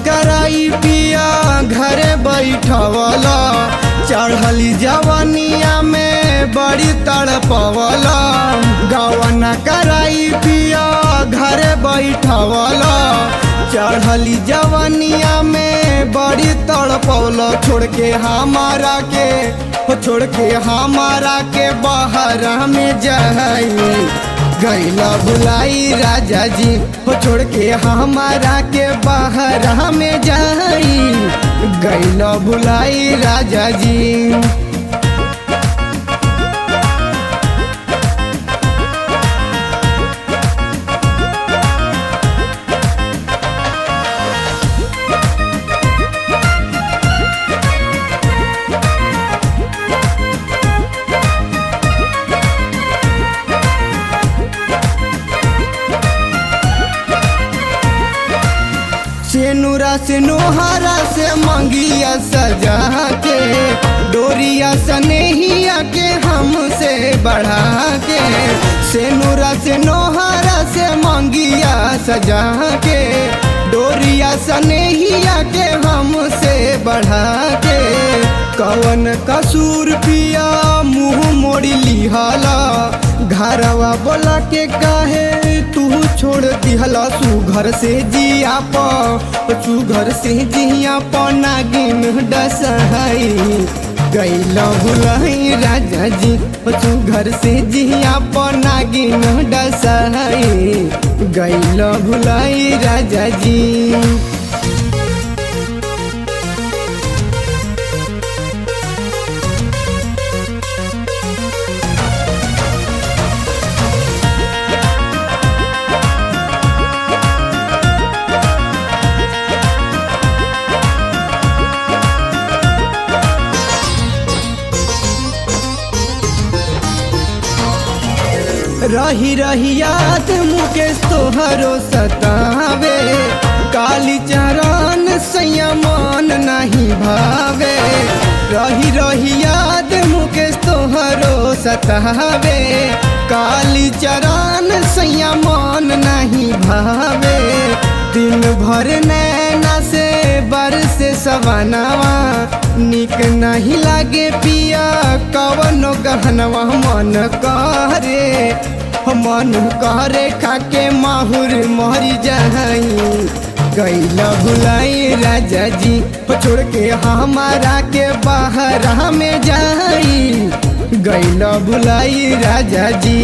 कराई पिया घरे बैठवला, चढ़ली जवानिया में बड़ी तड़पवला। गवना कराई पिया घरे बैठवला, चढ़ली जवानिया में बड़ी तड़पवला। छोड़ के हमारा के बाहर में जाई गैला भुलाई राजा जी। हो छोड़ के हमारा के बाहर में जाई गैला भुलाई राजा जी। सेनुरा से नोहारा से मंगिया सजा के, डोरिया सनेहिया के हमसे बढ़ा के। सेनुरा से नोहारा से मंगिया सजा के, डोरिया सनेहिया के हमसे बढ़ा के। कवन कसूर पिया मुँह मोड़ी लिहाला, घरवा बोला के काहे तू छोड़ दिहला। सुघर से जिया सुघर से जिया नागिन डसहाई गैला भुलाई राजा जी। सुघर से जिया नागिन डसहाई गैला भुलाई राजा जी। रही रही याद मुकेश तोहरो सतावे, काली चरण संयमन नहीं भावे। रही रही याद मुकेश तोहरो सतावे, काली चरण संयमन नहीं भावे। दिन भर नैना से बरसे सवनवा, निक नहीं लागे पिया कवनो गहनवा। मन करे खाके माहुर मरी जाई गैला भुलाई राजा जी। छोड़ के हमारा के बाहर में जाई गैला भुलाई राजा जी।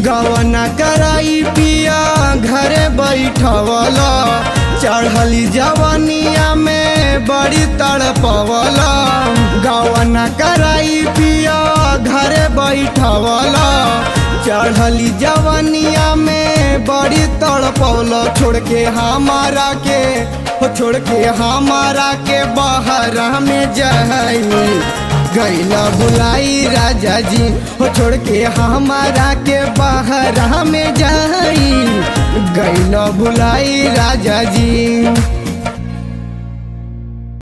गवना कराई पिया घरे बैठवला, चढ़ली जवानिया में बड़ी तड़पवला। गवना कराई पिया घरे बैठवला, चढ़ली जवानिया में बड़ी तड़पवला। छोड़ के हमारा के बाहर में जाई गैला भुलाई राजा जी। छोड़ के हमारा के बाहर में जाई गैला भुलाई राजा जी।